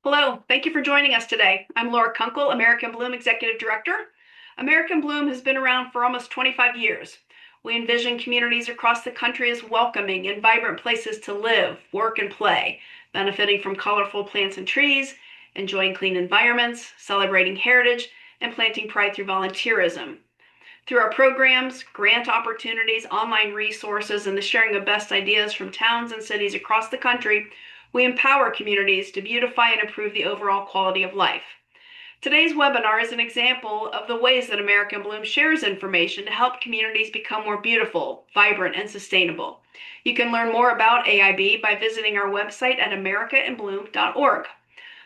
Hello, thank you for joining us today. I'm Laura Kunkel, American Bloom Executive Director. American Bloom has been around for almost 25 years. We envision communities across the country as welcoming and vibrant places to live, work, and play, benefiting from colorful plants and trees, enjoying clean environments, celebrating heritage, and planting pride through volunteerism. Through our programs, grant opportunities, online resources, and the sharing of best ideas from towns and cities across the country, we empower communities to beautify and improve the overall quality of life. Today's webinar is an example of the ways that American Bloom shares information to help communities become more beautiful, vibrant, and sustainable. You can learn more about AIB by visiting our website at americainbloom.org.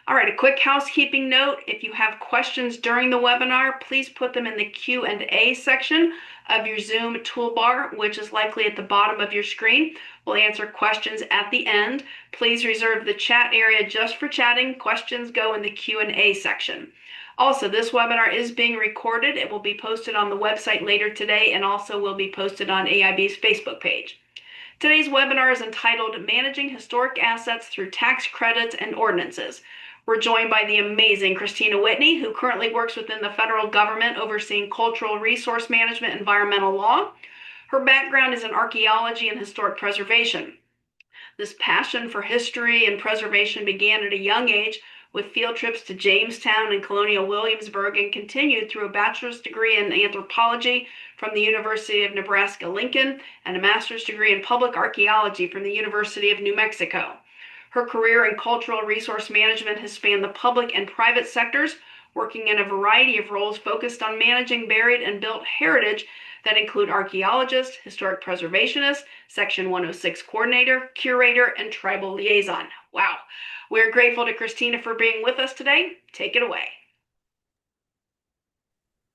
All right, a quick housekeeping note. If you have questions during the webinar, please put them in the Q&A section of your Zoom toolbar, which is likely at the bottom of your screen. We'll answer questions at the end. Please reserve the chat area just for chatting. Questions go in the Q&A section. Also, this webinar is being recorded. It will be posted on the website later today and also will be posted on AIB's Facebook page. Today's webinar is entitled Managing Historic Assets Through Tax Credits and Ordinances. We're joined by the amazing Kristina Whitney, who currently works within the federal government overseeing cultural resource management and environmental law. Her background is in archaeology and historic preservation. This passion for history and preservation began at a young age with field trips to Jamestown and Colonial Williamsburg and continued through a bachelor's degree in anthropology from the University of Nebraska-Lincoln and a master's degree in public archaeology from the University of New Mexico. Her career in cultural resource management has spanned the public and private sectors, working in a variety of roles focused on managing buried and built heritage that include archaeologist, historic preservationist, Section 106 coordinator, curator, and tribal liaison. Wow. We're grateful to Kristina for being with us today. Take it away.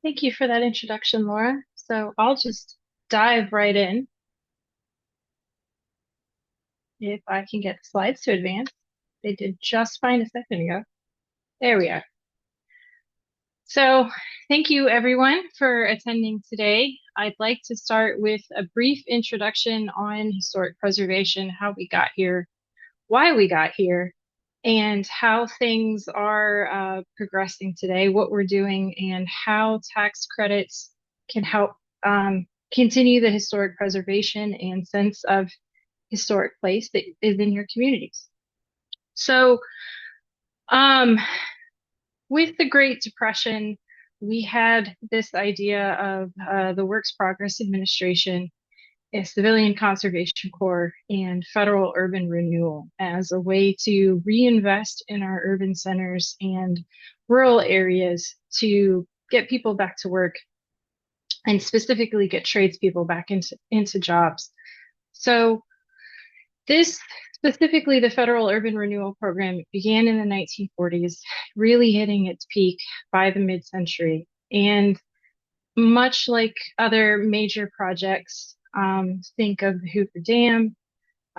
Thank you for that introduction, Laura. So I'll just dive right in if I can get the slides to advance. They did just fine a second ago. There we are. So thank you everyone for attending today. I'd like to start with a brief introduction on historic preservation, how we got here, why we got here, and how things are progressing today, what we're doing, and how tax credits can help continue the historic preservation and sense of historic place that is in your communities. So, with the Great Depression, we had this idea of the Works Progress Administration, a Civilian Conservation Corps, and federal urban renewal as a way to reinvest in our urban centers and rural areas to get people back to work and specifically get tradespeople back into jobs. So this specifically the Federal Urban Renewal Program began in the 1940s, really hitting its peak by the mid-century. And much like other major projects, think of the Hoover Dam,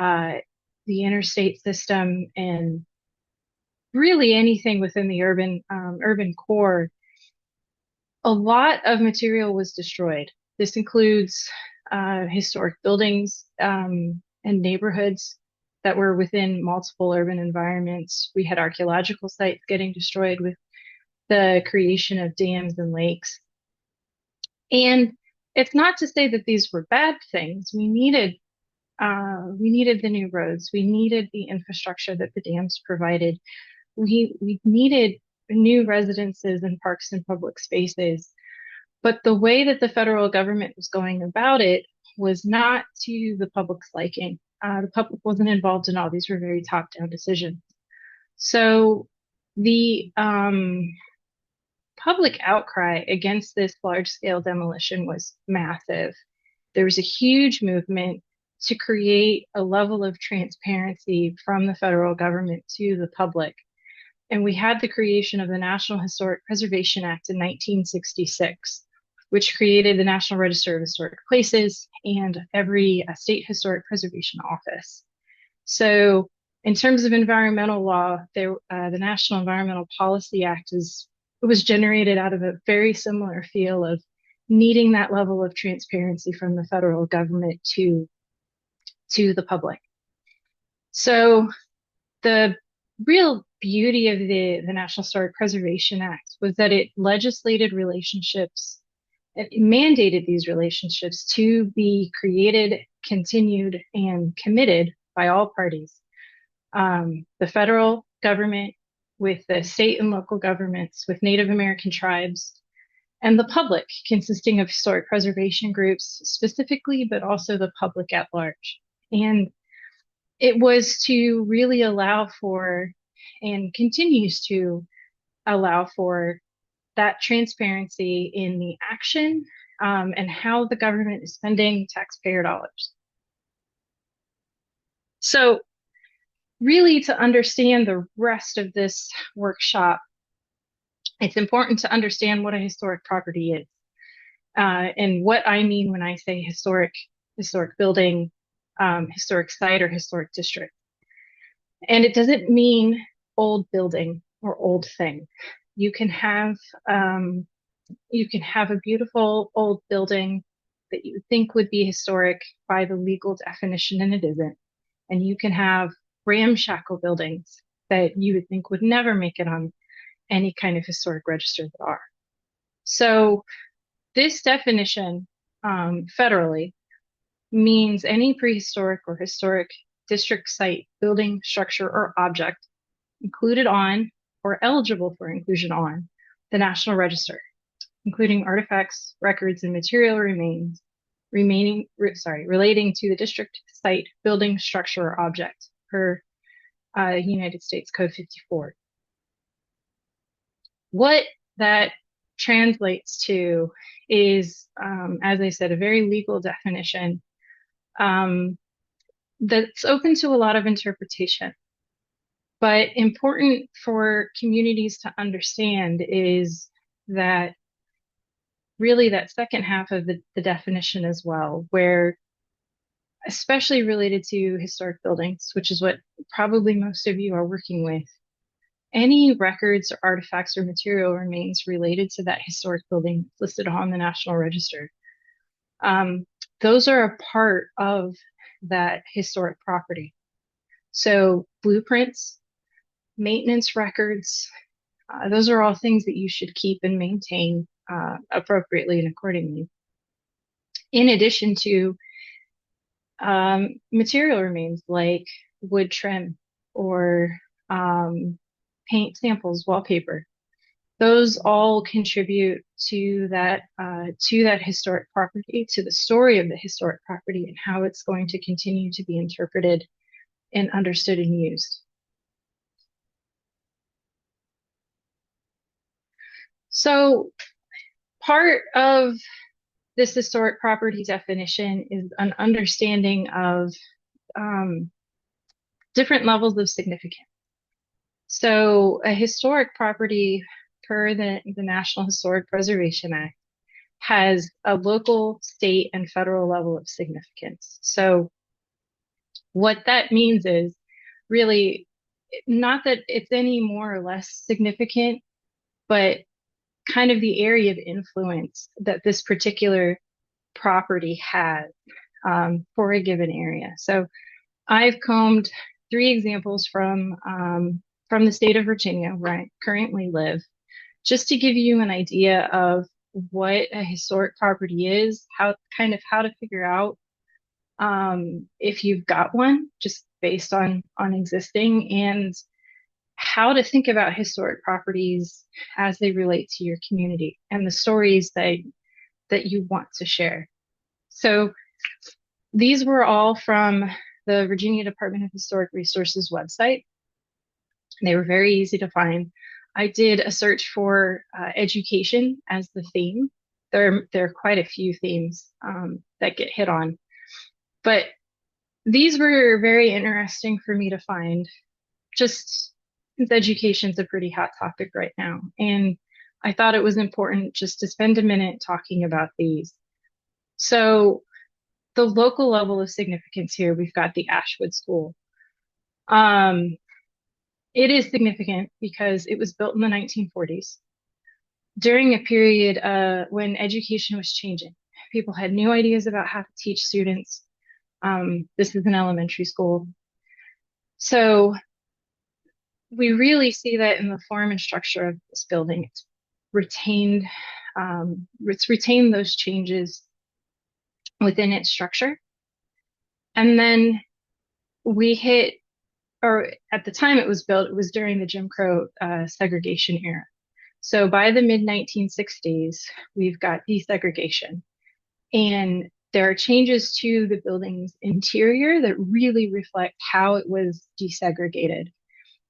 uh, the interstate system, and really anything within the urban core, a lot of material was destroyed. This includes historic buildings and neighborhoods that were within multiple urban environments. We had archaeological sites getting destroyed with the creation of dams and lakes. And it's not to say that these were bad things. We needed the new roads. We needed the infrastructure that the dams provided. We needed new residences and parks and public spaces. But the way that the federal government was going about it was not to the public's liking. The public wasn't involved in all these were very top-down decisions. So the public outcry against this large-scale demolition was massive. There was a huge movement to create a level of transparency from the federal government to the public. And we had the creation of the National Historic Preservation Act in 1966, which created the National Register of Historic Places and every state historic preservation office. So in terms of environmental law, the National Environmental Policy Act was generated out of a very similar feel of needing that level of transparency from the federal government to the public. So the real beauty of the National Historic Preservation Act was that it legislated relationships, it mandated these relationships to be created, continued, and committed by all parties. The federal government with the state and local governments, with Native American tribes, and the public, consisting of historic preservation groups specifically, but also the public at large. And it was to really allow for and continues to allow for that transparency in the action and how the government is spending taxpayer dollars. So, really, to understand the rest of this workshop, it's important to understand what a historic property is and what I mean when I say historic building, historic site, or historic district. And it doesn't mean old building or old thing. You can have a beautiful old building that you think would be historic by the legal definition, and it isn't. And you can have ramshackle buildings that you would think would never make it on any kind of historic register that are. So this definition, federally, means any prehistoric or historic district site, building, structure, or object included on or eligible for inclusion on the National Register, including artifacts, records, and material remains relating to the district site, building, structure, or object per United States Code 54. What that translates to is, as I said, a very legal definition that's open to a lot of interpretation. But important for communities to understand is that really that second half of the definition as well, where especially related to historic buildings, which is what probably most of you are working with, any records or artifacts or material remains related to that historic building listed on the National Register. Those are a part of that historic property. So blueprints, maintenance records, those are all things that you should keep and maintain appropriately and accordingly. In addition to material remains like wood trim or paint samples, wallpaper. Those all contribute to that historic property, to the story of the historic property and how it's going to continue to be interpreted and understood and used. So part of this historic property definition is an understanding of different levels of significance. So a historic property per the National Historic Preservation Act has a local, state, and federal level of significance. So what that means is really not that it's any more or less significant, but kind of the area of influence that this particular property has for a given area. So I've combed 3 examples from the state of Virginia, where I currently live, just to give you an idea of what a historic property is, how to figure out if you've got one, just based on existing, and how to think about historic properties as they relate to your community and the stories that you want to share. So these were all from the Virginia Department of Historic Resources website. They were very easy to find. I did a search for education as the theme. There are quite a few themes that get hit on, but these were very interesting for me to find, just since education is a pretty hot topic right now. And I thought it was important just to spend a minute talking about these. So the local level of significance here, we've got the Ashwood School. It is significant because it was built in the 1940s during a period when education was changing. People had new ideas about how to teach students. This is an elementary school. So we really see that in the form and structure of this building. Retained, it's retained those changes within its structure. And then we hit, or at the time it was built, it was during the Jim Crow segregation era. So by the mid 1960s, we've got desegregation. And there are changes to the building's interior that really reflect how it was desegregated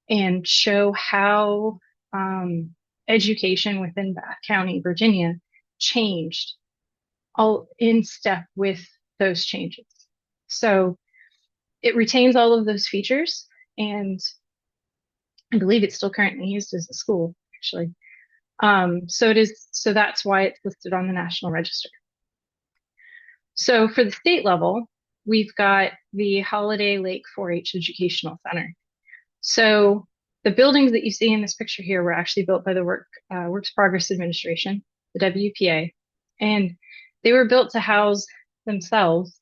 and show how education within Bath County, Virginia, changed all in step with those changes. So it retains all of those features, and I believe it's still currently used as a school, actually. So that's why it's listed on the National Register. So for the state level, we've got the Holiday Lake 4-H Educational Center. So the buildings that you see in this picture here were actually built by the Works Progress Administration, the WPA, and they were built to house themselves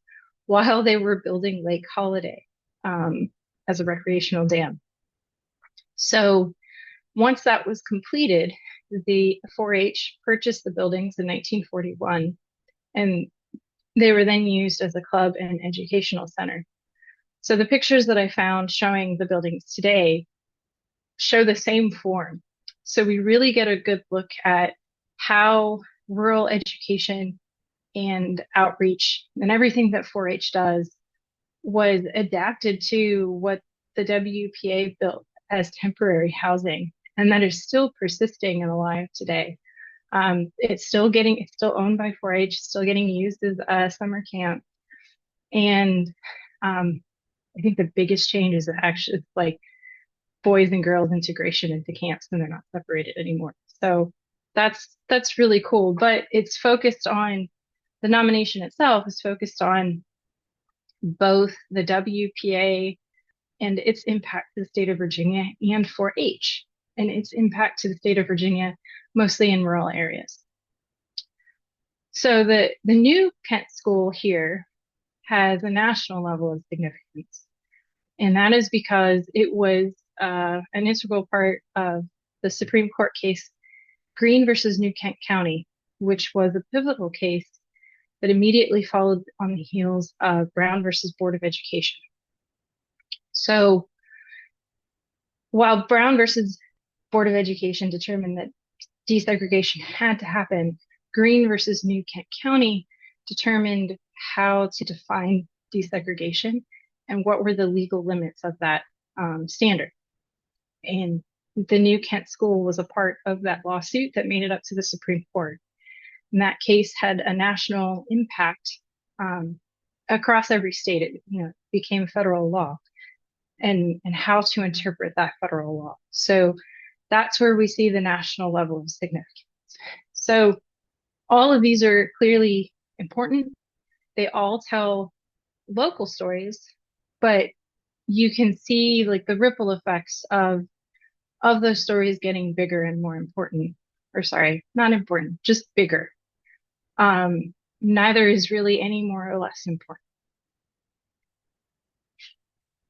while they were building Lake Holiday as a recreational dam. So once that was completed, the 4-H purchased the buildings in 1941, and they were then used as a club and educational center. So the pictures that I found showing the buildings today show the same form. So we really get a good look at how rural education and outreach and everything that 4-H does was adapted to what the WPA built as temporary housing, and that is still persisting and alive today. It's still owned by 4-H, still getting used as a summer camp. And I think the biggest change is actually like boys and girls integration into camps, and they're not separated anymore. So that's really cool. But it's focused on the nomination itself is focused on both the WPA and its impact to the state of Virginia, and 4-H and its impact to the state of Virginia, mostly in rural areas. So the new Kent School here has a national level of significance, and that is because it was an integral part of the Supreme Court case Green versus New Kent County, which was a pivotal case that immediately followed on the heels of Brown versus Board of Education. So while Brown versus Board of Education determined that desegregation had to happen, Green versus New Kent County determined how to define desegregation and what were the legal limits of that standard. And the New Kent School was a part of that lawsuit that made it up to the Supreme Court. And that case had a national impact across every state. It became federal law, and how to interpret that federal law. So that's where we see the national level of significance. So all of these are clearly important. They all tell local stories, but you can see like the ripple effects of those stories getting bigger and more important. Or sorry, not important, just bigger. Neither is really any more or less important.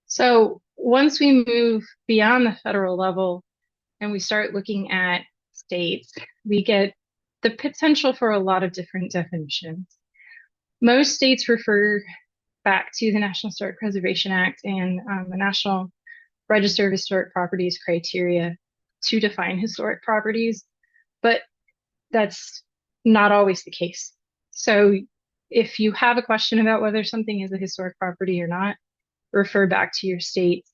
So once we move beyond the federal level and we start looking at states, we get the potential for a lot of different definitions. Most states refer back to the National Historic Preservation Act and the National Register of Historic Properties criteria to define historic properties, but that's not always the case. So if you have a question about whether something is a historic property or not, refer back to your state's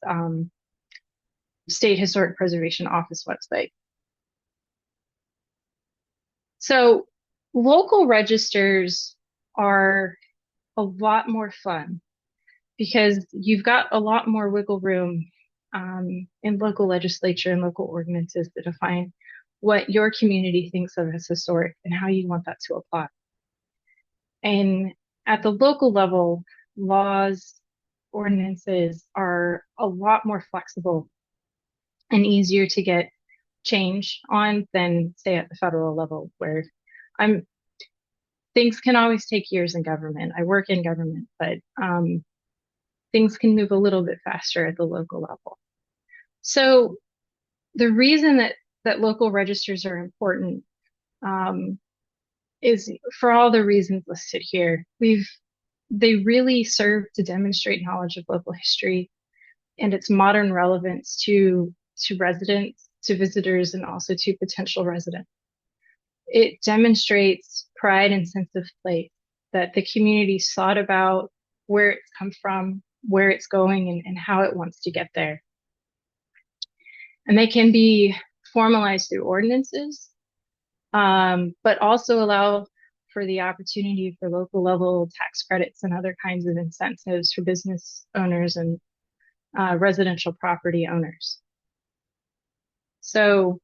State Historic Preservation Office website. So local registers are a lot more fun because you've got a lot more wiggle room in local legislature and local ordinances to define what your community thinks of as historic and how you want that to apply. And at the local level, laws, ordinances are a lot more flexible and easier to get change on than, say, at the federal level, where things can always take years in government. I work in government, but things can move a little bit faster at the local level. So the reason that local registers are important um, is for all the reasons listed here. They really serve to demonstrate knowledge of local history and its modern relevance to residents, to visitors, and also to potential residents. It demonstrates pride and sense of place that the community thought about where it's come from, where it's going, and how it wants to get there. And they can be formalized through ordinances, but also allow for the opportunity for local level tax credits and other kinds of incentives for business owners and residential property owners. So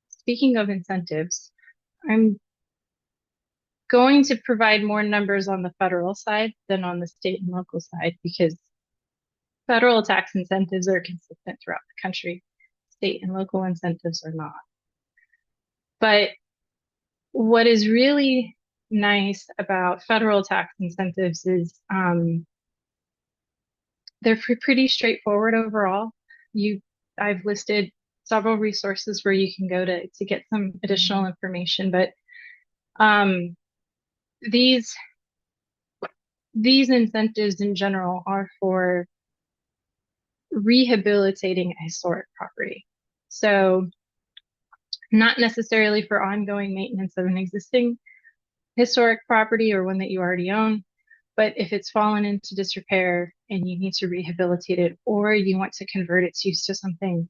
speaking of incentives, I'm going to provide more numbers on the federal side than on the state and local side because federal tax incentives are consistent throughout the country. State and local incentives are not. But what is really nice about federal tax incentives is they're pretty straightforward overall. I've listed several resources where you can go to get some additional information, but um, these incentives in general are for rehabilitating a historic property. So not necessarily for ongoing maintenance of an existing historic property or one that you already own, but if it's fallen into disrepair and you need to rehabilitate it or you want to convert its use to something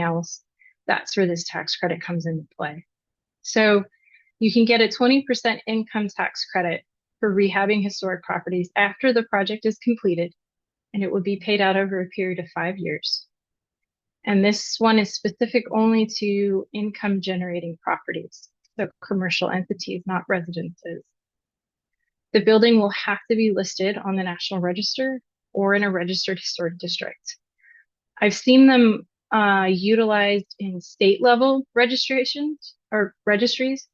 else, that's where this tax credit comes into play. So you can get a 20% income tax credit for rehabbing historic properties after the project is completed, and it would be paid out over a period of 5 years. And this one is specific only to income generating properties, so commercial entities, not residences. The building will have to be listed on the National Register or in a registered historic district. I've seen them utilized in state level registrations or registries.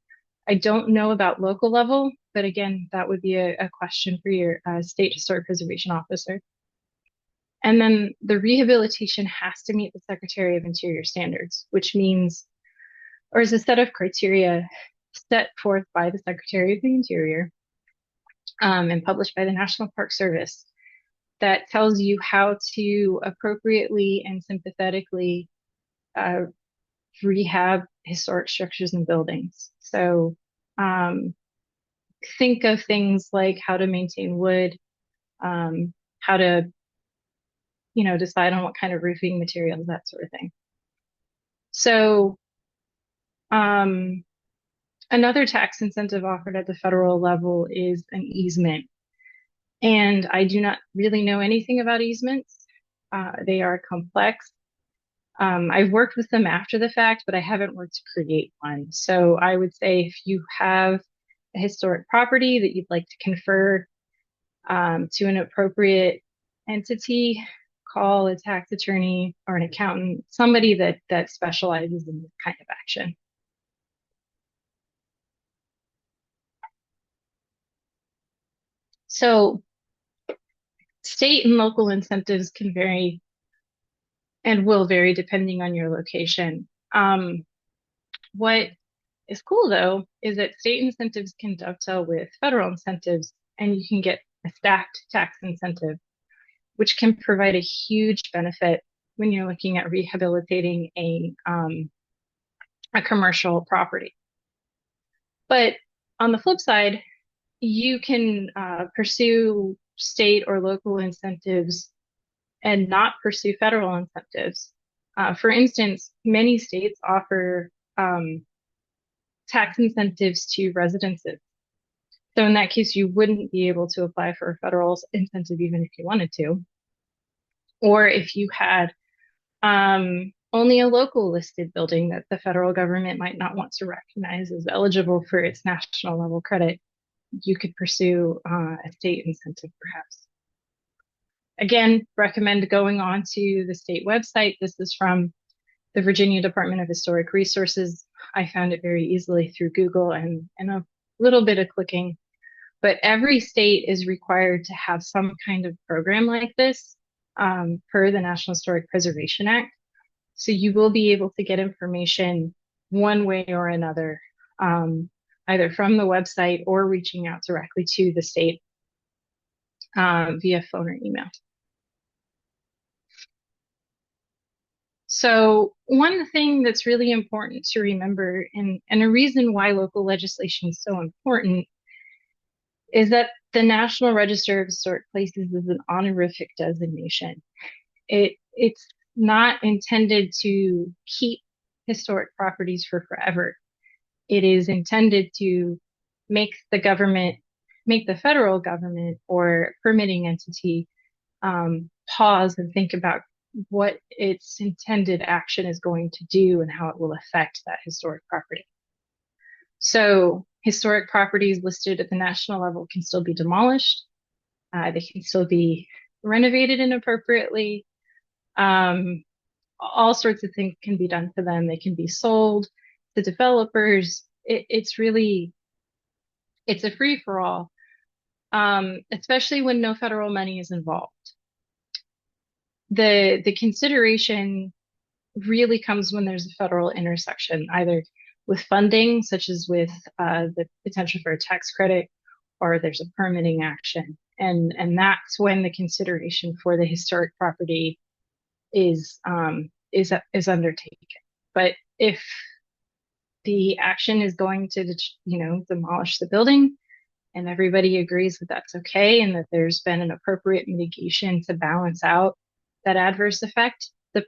I don't know about local level, but again, that would be a question for your state historic preservation officer. And then the rehabilitation has to meet the Secretary of Interior standards, which means, or is a set of criteria set forth by the Secretary of the Interior and published by the National Park Service that tells you how to appropriately and sympathetically rehab historic structures and buildings. So think of things like how to maintain wood, how to decide on what kind of roofing materials, that sort of thing. So, another tax incentive offered at the federal level is an easement. And I do not really know anything about easements. They are complex. I've worked with them after the fact, but I haven't worked to create one. So I would say if you have a historic property that you'd like to confer to an appropriate entity, call a tax attorney or an accountant, somebody that specializes in this kind of action. So state and local incentives can vary and will vary depending on your location. What is cool though is that state incentives can dovetail with federal incentives, and you can get a stacked tax incentive, which can provide a huge benefit when you're looking at rehabilitating a commercial property. But on the flip side, you can pursue state or local incentives and not pursue federal incentives. For instance, many states offer tax incentives to residences. So in that case, you wouldn't be able to apply for a federal incentive even if you wanted to. Or if you had only a local listed building that the federal government might not want to recognize as eligible for its national level credit, you could pursue a state incentive perhaps. Again, recommend going on to the state website. This is from the Virginia Department of Historic Resources. I found it very easily through Google and a little bit of clicking. But every state is required to have some kind of program like this per the National Historic Preservation Act. So you will be able to get information one way or another, either from the website or reaching out directly to the state via phone or email. So one thing that's really important to remember, and a reason why local legislation is so important, is that the National Register of Historic Places is an honorific designation. It's not intended to keep historic properties for forever. It is intended to make the federal government or permitting entity pause and think about what its intended action is going to do and how it will affect that historic property. So historic properties listed at the national level can still be demolished. They can still be renovated inappropriately. All sorts of things can be done to them. They can be sold to developers. It's a free for all, especially when no federal money is involved. The consideration really comes when there's a federal intersection, either with funding, such as with the potential for a tax credit, or there's a permitting action. And that's when the consideration for the historic property is undertaken. But if the action is going to, demolish the building, and everybody agrees that that's okay, and that there's been an appropriate mitigation to balance out that adverse effect, the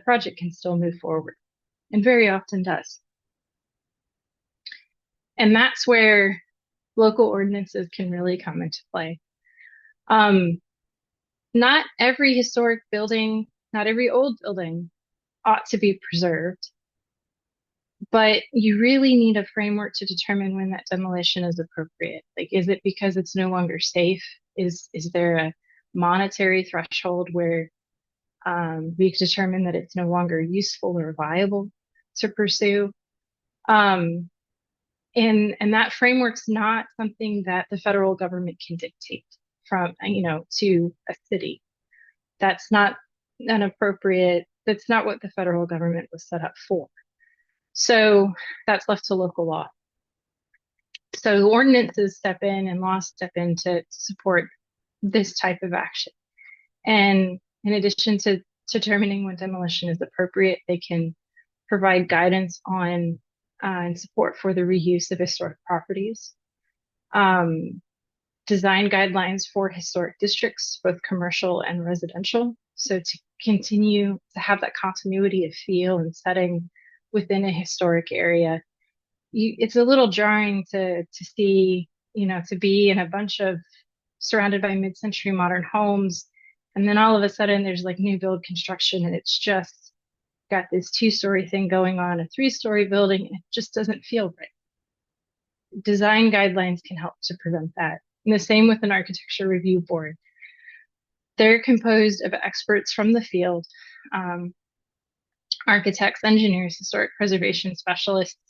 project can still move forward, and very often does. And that's where local ordinances can really come into play. Not every historic building, not every old building ought to be preserved, but you really need a framework to determine when that demolition is appropriate. Like, is it because it's no longer safe? Is there a monetary threshold where we determine that it's no longer useful or viable to pursue? And that framework's not something that the federal government can dictate from, to a city. That's not that's not what the federal government was set up for. So that's left to local law. So ordinances step in and laws step in to support this type of action. And in addition to determining when demolition is appropriate, they can provide guidance on and support for the reuse of historic properties, design guidelines for historic districts, both commercial and residential. So to continue to have that continuity of feel and setting within a historic area. It's a little jarring to see, to be in a bunch of surrounded by mid-century modern homes, and then all of a sudden there's like new build construction, and it's just got this 2-story thing going on, a 3-story building, and it just doesn't feel right. Design guidelines can help to prevent that. And the same with an architecture review board. They're composed of experts from the field, architects, engineers, historic preservation specialists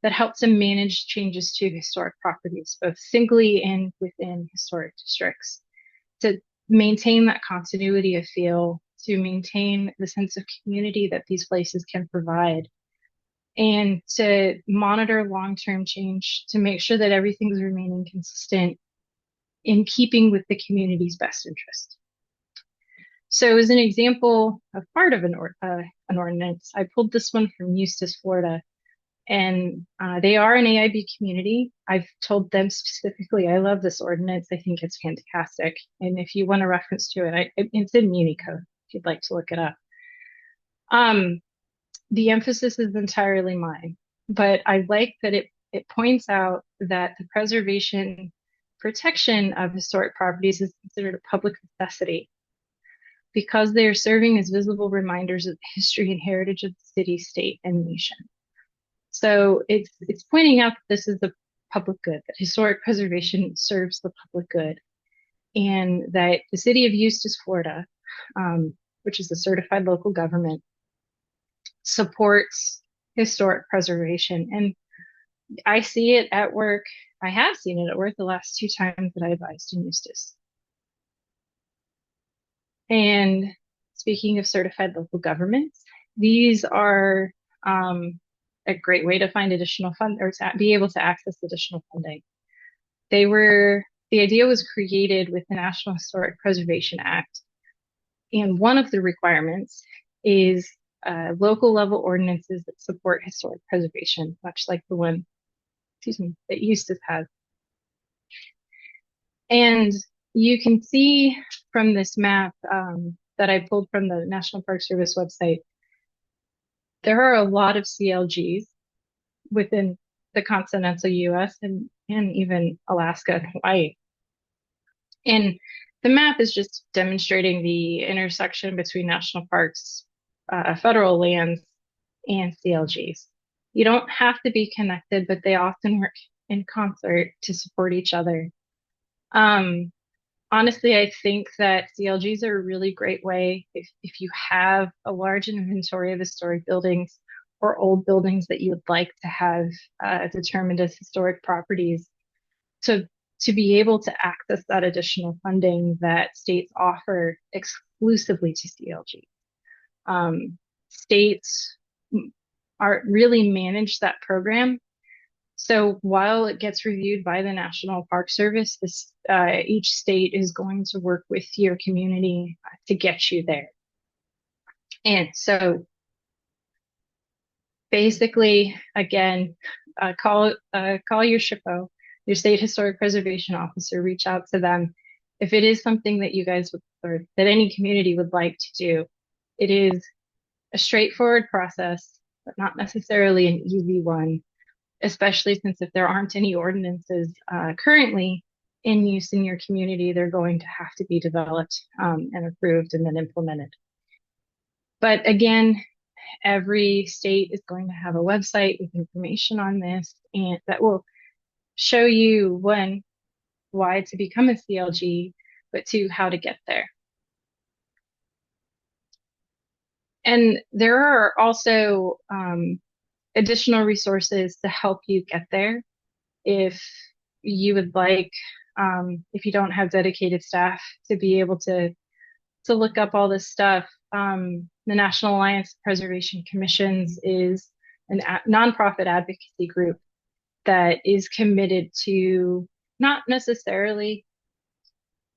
that help to manage changes to historic properties, both singly and within historic districts, to maintain that continuity of feel, to maintain the sense of community that these places can provide, and to monitor long-term change to make sure that everything's remaining consistent in keeping with the community's best interest. So as an example of part of an ordinance, I pulled this one from Eustis, Florida, and they are an AIB community. I've told them specifically, I love this ordinance. I think it's fantastic. And if you want a reference to it, it's in Unicode if you'd like to look it up. The emphasis is entirely mine, but I like that it points out that the protection of historic properties is considered a public necessity because they are serving as visible reminders of the history and heritage of the city, state, and nation. So it's pointing out that this is the public good, that historic preservation serves the public good, and that the city of Eustis, Florida, which is a certified local government, supports historic preservation. And I see it at work. I have seen it at work the last 2 times that I advised in Eustis. And speaking of certified local governments, These are a great way to find additional fund or to be able to access additional funding. The idea was created with the National Historic Preservation Act. And one of the requirements is local level ordinances that support historic preservation, much like the one, that Eustis has. And you can see from this map that I pulled from the National Park Service website, there are a lot of CLGs within the continental US and even Alaska and Hawaii. And the map is just demonstrating the intersection between national parks, federal lands, and CLGs. You don't have to be connected, but they often work in concert to support each other. Honestly, I think that CLGs are a really great way if you have a large inventory of historic buildings or old buildings that you would like to have determined as historic properties to be able to access that additional funding that states offer exclusively to CLG. States are really manage that program. So while it gets reviewed by the National Park Service, each state is going to work with your community to get you there. And so basically, again, call your SHPO, your state historic preservation officer, reach out to them. If it is something that you guys would, or that any community would like to do, it is a straightforward process, but not necessarily an easy one, especially since if there aren't any ordinances currently in use in your community, they're going to have to be developed and approved and then implemented. But again, every state is going to have a website with information on this, and that will show you, one, why to become a CLG, but two, how to get there. And there are also additional resources to help you get there if you would like, if you don't have dedicated staff to be able to look up all this stuff. The National Alliance of Preservation Commissions is a nonprofit advocacy group that is committed to not necessarily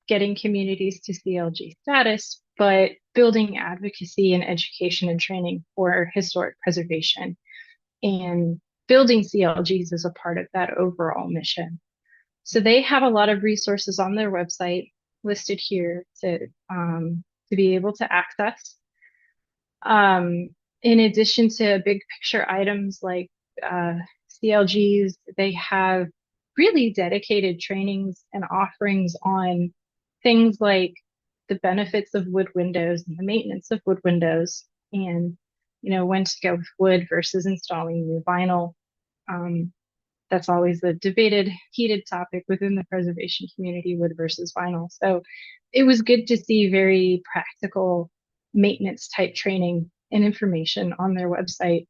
getting communities to CLG status, but building advocacy and education and training for historic preservation. And building CLGs is a part of that overall mission. So they have a lot of resources on their website listed here to be able to access. In addition to big picture items like CLGs, they have really dedicated trainings and offerings on things like the benefits of wood windows and the maintenance of wood windows, and when to go with wood versus installing new vinyl. That's always a debated, heated topic within the preservation community, wood versus vinyl. So it was good to see very practical maintenance type training and information on their website.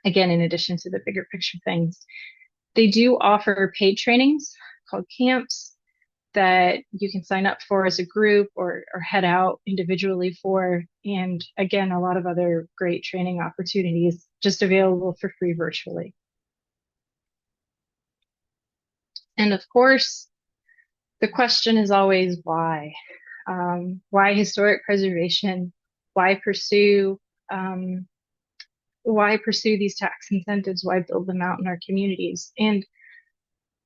Again, in addition to the bigger picture things, they do offer paid trainings called camps that you can sign up for as a group or head out individually for. And again, a lot of other great training opportunities just available for free virtually. And of course, the question is always why? Why historic preservation? Why pursue these tax incentives? Why build them out in our communities? And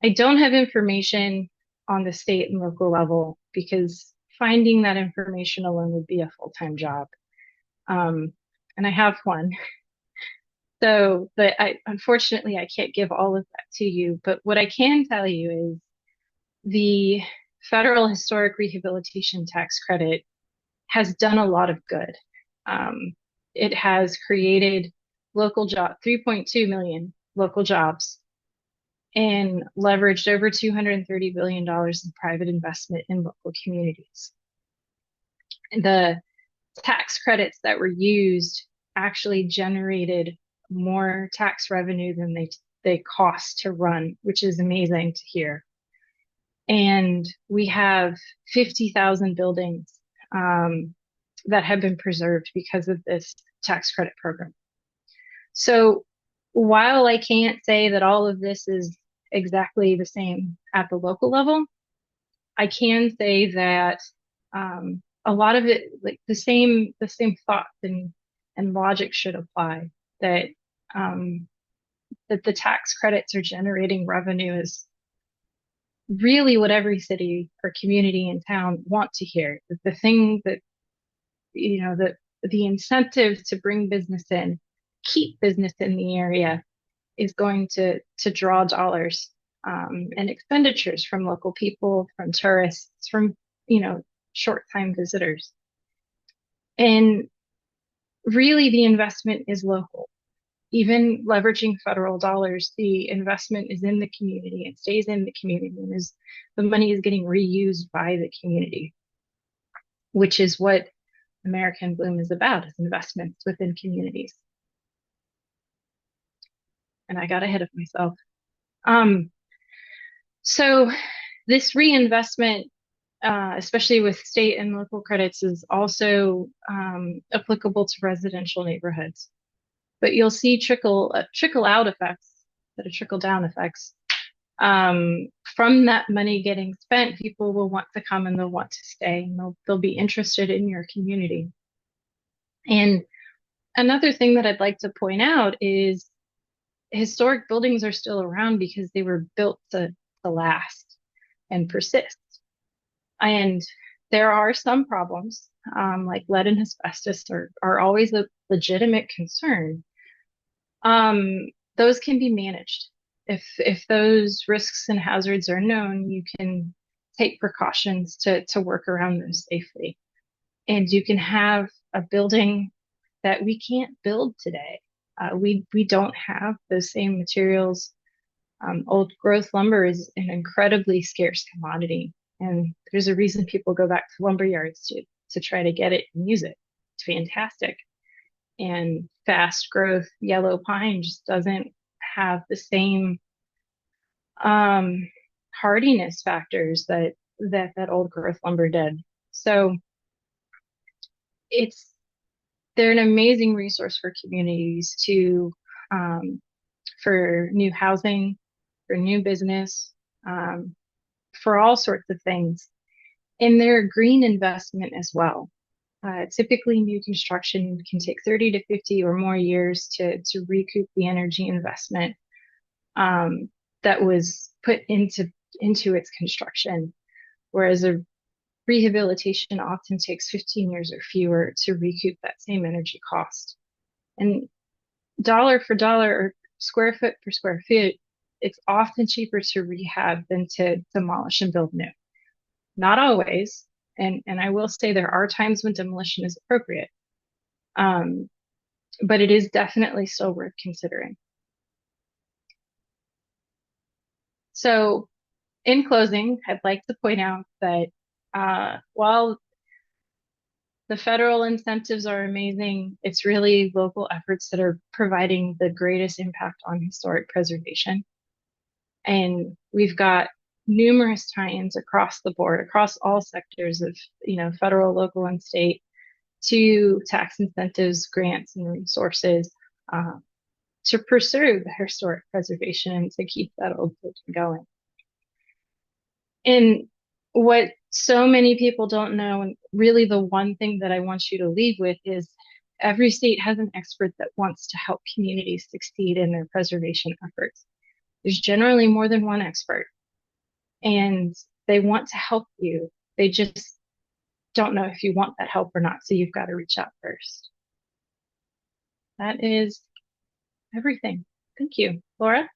I don't have information on the state and local level because finding that information alone would be a full-time job. And I have one. So, but unfortunately, I can't give all of that to you. But what I can tell you is the federal historic rehabilitation tax credit has done a lot of good. It has created 3.2 million local jobs and leveraged over $230 billion in private investment in local communities. The tax credits that were used actually generated more tax revenue than they cost to run, which is amazing to hear. And we have 50,000 buildings that have been preserved because of this tax credit program. So while I can't say that all of this is exactly the same at the local level, I can say that a lot of it, like the same thoughts and logic should apply. That um, that the tax credits are generating revenue is really what every city or community and town want to hear. That the thing that that the incentive to bring business in, keep business in the area is going to draw dollars and expenditures from local people, from tourists, from short time visitors. And really, the investment is local. Even leveraging federal dollars, the investment is in the community. It stays in the community, and is the money is getting reused by the community, which is what American Bloom is about: is investments within communities. And I got ahead of myself. Um, so this reinvestment, especially with state and local credits, is also applicable to residential neighborhoods. But you'll see trickle out effects that are trickle down effects. From that money getting spent, people will want to come and they'll want to stay, and they'll be interested in your community. And another thing that I'd like to point out is historic buildings are still around because they were built to last and persist. And there are some problems, like lead and asbestos are always a legitimate concern. Those can be managed. If those risks and hazards are known, you can take precautions to work around those safely. And you can have a building that we can't build today. We don't have those same materials. Old growth lumber is an incredibly scarce commodity, and there's a reason people go back to lumber yards to try to get it and use it. It's fantastic. And fast growth yellow pine just doesn't have the same hardiness factors that old growth lumber did. So they're an amazing resource for communities for new housing, for new business, for all sorts of things. And they're a green investment as well. Typically, new construction can take 30 to 50 or more years to recoup the energy investment that was put into its construction, whereas a rehabilitation often takes 15 years or fewer to recoup that same energy cost. And dollar for dollar or square foot per square foot, it's often cheaper to rehab than to demolish and build new. Not always. And I will say there are times when demolition is appropriate. But it is definitely still worth considering. So in closing, I'd like to point out that while the federal incentives are amazing, it's really local efforts that are providing the greatest impact on historic preservation. And we've got numerous tie-ins across the board, across all sectors of, federal, local, and state, to tax incentives, grants, and resources to pursue the historic preservation and to keep that old building going. And what so many people don't know, and really the one thing that I want you to leave with, is every state has an expert that wants to help communities succeed in their preservation efforts. There's generally more than one expert, and they want to help you. They just don't know if you want that help or not, so you've got to reach out first. That is everything. Thank you. Laura?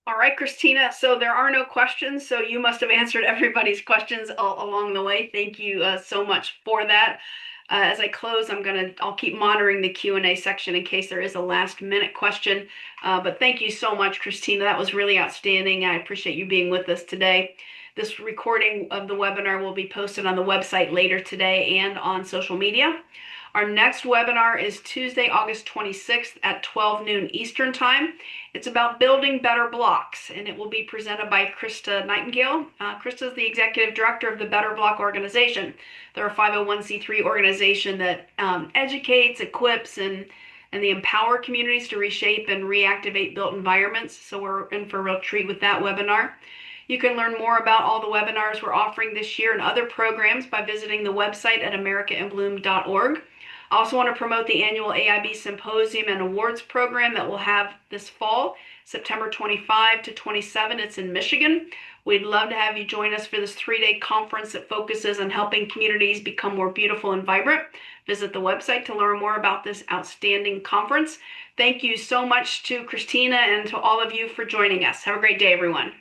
All right, Kristina. So there are no questions, so you must have answered everybody's questions along the way. Thank you so much for that. As I close, I'll keep monitoring the Q&A section in case there is a last minute question. But thank you so much, Kristina. That was really outstanding. I appreciate you being with us today. This recording of the webinar will be posted on the website later today and on social media. Our next webinar is Tuesday, August 26th at 12 noon Eastern Time. It's about building better blocks, and it will be presented by Krista Nightingale. Krista is the Executive Director of the Better Block Organization. They're a 501c3 organization that educates, equips, and they empower communities to reshape and reactivate built environments. So we're in for a real treat with that webinar. You can learn more about all the webinars we're offering this year and other programs by visiting the website at americainbloom.org. I also want to promote the annual AIB Symposium and Awards program that we'll have this fall, September 25 to 27. It's in Michigan. We'd love to have you join us for this 3-day conference that focuses on helping communities become more beautiful and vibrant. Visit the website to learn more about this outstanding conference. Thank you so much to Kristina and to all of you for joining us. Have a great day, everyone.